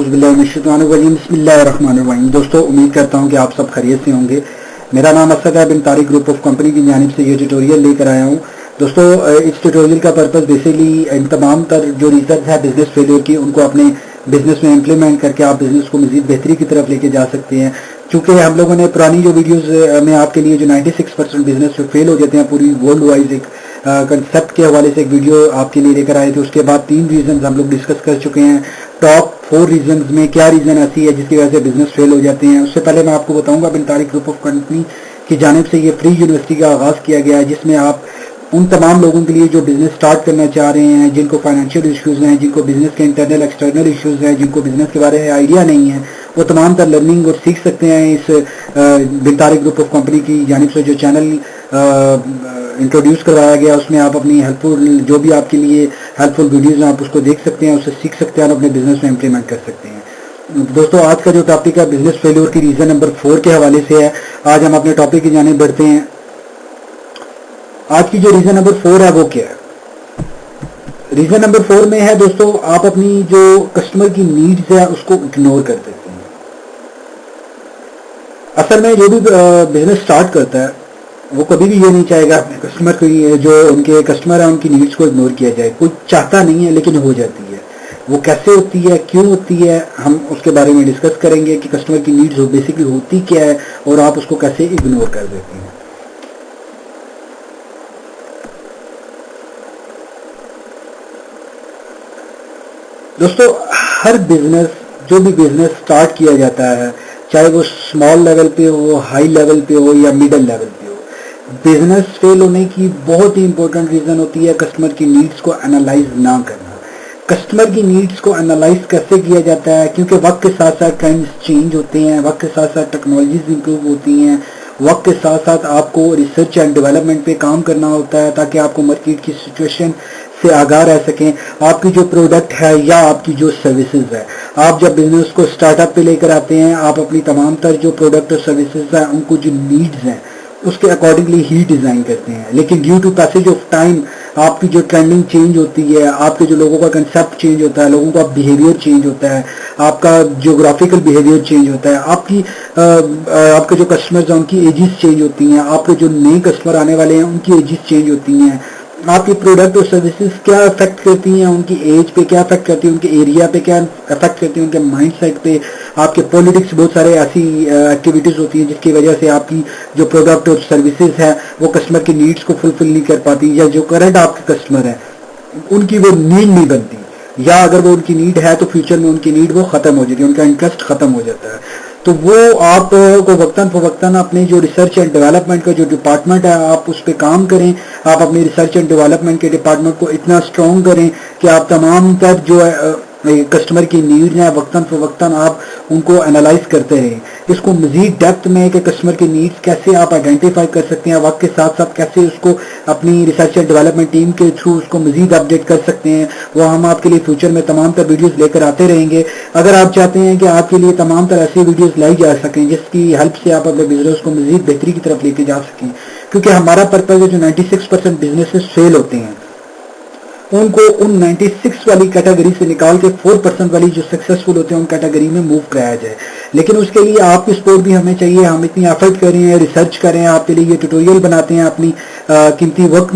बिस्मिल्लाहिर्रहमानिर्रहीम। दोस्तों, उम्मीद करता हूं कि आप सब खैरियत से होंगे। मेरा नाम असद है, बिन तारिक ग्रुप ऑफ कंपनी की जानिब से ये ट्यूटोरियल लेकर आया हूं। दोस्तों, इस ट्यूटोरियल का पर्पस बेसिकली इन तमाम तर जो रीजन है बिजनेस फेलियर की, उनको अपने बिजनेस में इम्प्लीमेंट करके आप बिजनेस को मजीद बेहतरी की तरफ लेके जा सकते हैं। क्योंकि हम लोगों ने पुरानी जो वीडियोस में आपके लिए जो 96% बिजनेस जो फेल हो जाते हैं पूरी वर्ल्ड वाइज एक कंसेप्ट के हवाले से एक वीडियो आपके लिए लेकर आए थे। उसके बाद 3 रीजन हम लोग डिस्कस कर चुके हैं। टॉप 4 रीजन में क्या रीजन ऐसी है जिसकी वजह से बिजनेस फेल हो जाते हैं। उससे पहले मैं आपको बताऊंगा बिन तारिक ग्रुप ऑफ कंपनी की जानिब से ये फ्री यूनिवर्सिटी का आगाज किया गया है, जिसमें आप उन तमाम लोगों के लिए जो बिजनेस स्टार्ट करना चाह रहे हैं, जिनको फाइनेंशियल इश्यूज हैं, जिनको बिजनेस के इंटरनल एक्सटर्नल इश्यूज हैं, जिनको बिजनेस के बारे में आइडिया नहीं है, वो तमाम तर लर्निंग और सीख सकते हैं इस बिन तारिक ग्रुप ऑफ कंपनी की जानिब से जो चैनल इंट्रोड्यूस करवाया गया। उसमें आप अपनी हेल्पफुल जो भी आपके लिए हेल्पफुल वीडियोज हैं आप उसको देख सकते हैं, उससे सीख सकते हैं और अपने बिजनेस में इम्प्लीमेंट कर सकते हैं। दोस्तों, आज का जो टॉपिक है बिजनेस फेल्योर की रीजन नंबर 4 के हवाले से है। आज हम अपने टॉपिक की जानिब बढ़ते हैं। आज की जो रीजन नंबर 4 है वो क्या है? रीजन नंबर 4 में है दोस्तों, आप अपनी जो कस्टमर की नीड्स है उसको इग्नोर कर देते हैं। असल में जो भी बिजनेस स्टार्ट करता है वो कभी भी ये नहीं चाहेगा अपने कस्टमर की जो उनके कस्टमर है उनकी नीड्स को इग्नोर किया जाए। कोई चाहता नहीं है लेकिन हो जाती है। वो कैसे होती है, क्यों होती है, हम उसके बारे में डिस्कस करेंगे कि कस्टमर की नीड्स बेसिकली होती क्या है और आप उसको कैसे इग्नोर कर देते हैं। दोस्तों, हर बिजनेस जो भी बिजनेस स्टार्ट किया जाता है, चाहे वो स्मॉल लेवल पे हो, हाई लेवल पे हो या मिडिल लेवल पे हो, बिजनेस फेल होने की बहुत ही इंपॉर्टेंट रीजन होती है कस्टमर की नीड्स को एनालाइज ना करना। कस्टमर की नीड्स को एनालाइज कैसे किया जाता है? क्योंकि वक्त के साथ साथ ट्रेंड्स चेंज होते हैं, वक्त के साथ साथ टेक्नोलॉजीज इंप्रूव होती हैं, वक्त के साथ साथ आपको रिसर्च एंड डेवलपमेंट पे काम करना होता है ताकि आपको मार्केट की सिचुएशन से आगाह रह सकें। आपकी जो प्रोडक्ट है या आपकी जो सर्विसेज है, आप जब बिजनेस को स्टार्टअप पे लेकर आते हैं, आप अपनी तमाम तर जो प्रोडक्ट और सर्विसेज है उनको जो नीड्स हैं उसके अकॉर्डिंगली ही डिजाइन करते हैं। लेकिन due to passage of time आपकी जो ट्रेंडिंग चेंज होती है, आपके जो लोगों का कंसेप्ट चेंज होता है, लोगों का बिहेवियर चेंज होता है, आपका जियोग्राफिकल बिहेवियर चेंज होता है, आपके जो कस्टमर्स हैं उनकी एजेस चेंज होती हैं, आपके जो नए कस्टमर आने वाले हैं उनकी एजेस चेंज होती हैं। आपकी प्रोडक्ट और सर्विसेज क्या अफेक्ट करती हैं, उनकी एज पे क्या अफेक्ट करती है, उनके एरिया पे क्या अफेक्ट करती है, उनके माइंड सेट पे, आपके पॉलिटिक्स, बहुत सारे ऐसी एक्टिविटीज होती हैं जिसकी वजह से आपकी जो प्रोडक्ट और सर्विसेज है वो कस्टमर की नीड्स को फुलफिल नहीं कर पाती, या जो करंट आपके कस्टमर है उनकी वो नीड नहीं बनती, या अगर वो उनकी नीड है तो फ्यूचर में उनकी नीड वो खत्म हो जाती है, उनका इंटरेस्ट खत्म हो जाता है। तो वो आपको वक्तन फवक्तन अपने जो रिसर्च एंड डेवलपमेंट का जो डिपार्टमेंट है आप उस पर काम करें। आप अपनी रिसर्च एंड डेवलपमेंट के डिपार्टमेंट को इतना स्ट्रॉन्ग करें कि आप तमाम तक जो कस्टमर की नीड है वक्तन फवक्तन आप उनको एनालाइज करते रहें। इसको मजीद डेप्थ में कि कस्टमर की नीड्स कैसे आप आइडेंटिफाई कर सकते हैं, वक्त के साथ साथ कैसे उसको अपनी रिसर्च एंड डेवलपमेंट टीम के थ्रू उसको मजीद अपडेट कर सकते हैं, वो हम आपके लिए फ्यूचर में तमाम तर वीडियोस लेकर आते रहेंगे। अगर आप चाहते हैं कि आपके लिए तमाम तर ऐसी वीडियोस लाई जा सकें जिसकी हेल्प से आप अपने बिजनेस को मजीद बेहतरी की तरफ लेके जा सकें, क्योंकि हमारा पर्पज है जो 96% बिजनेसेस फेल होते हैं उनको उन 96 वाली कैटेगरी से निकाल के 4% वाली जो सक्सेसफुल होते हैं उन कैटेगरी में मूव कराया जाए। लेकिन उसके लिए आपकी सपोर्ट भी हमें चाहिए। हम इतनी एफर्ट कर रहे हैं, रिसर्च कर रहे हैं, आपके लिए ये ट्यूटोरियल बनाते हैं, अपनी कीमती वक्त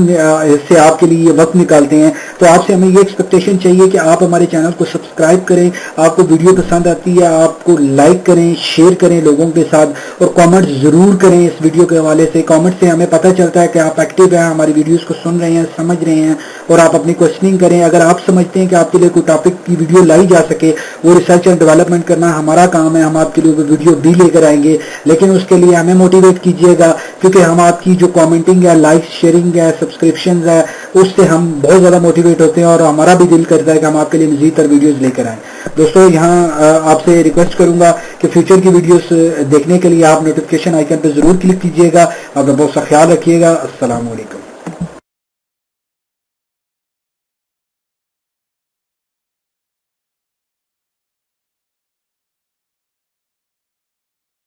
से आपके लिए ये वक्त निकालते हैं। तो आपसे हमें ये एक्सपेक्टेशन चाहिए कि आप हमारे चैनल को सब्सक्राइब करें, आपको वीडियो पसंद आती है आपको लाइक करें, शेयर करें लोगों के साथ, और कॉमेंट जरूर करें इस वीडियो के हवाले से। कॉमेंट से हमें पता चलता है कि आप एक्टिव हैं, हमारी वीडियोज को सुन रहे हैं, समझ रहे हैं और आप अपनी क्वेश्चनिंग करें। अगर आप समझते हैं कि आपके लिए कोई टॉपिक की वीडियो लाई जा सके, वो रिसर्च एंड डेवलपमेंट करना हमारा काम है, हम आपके लिए वो वीडियो भी लेकर आएंगे। लेकिन उसके लिए हमें मोटिवेट कीजिएगा, क्योंकि हम आपकी जो कमेंटिंग है, लाइक, शेयरिंग है, सब्सक्रिप्शन है, उससे हम बहुत ज़्यादा मोटिवेट होते हैं और हमारा भी दिल करता है कि हम आपके लिए मज़ीद तर वीडियोज़ लेकर आएँ। दोस्तों, यहाँ आपसे रिक्वेस्ट करूँगा कि फ्यूचर की वीडियोज़ देखने के लिए आप नोटिफिकेशन आइकन पर ज़रूर क्लिक कीजिएगा। आप बहुत सा ख्याल रखिएगा। अस्सलाम वालेकुम।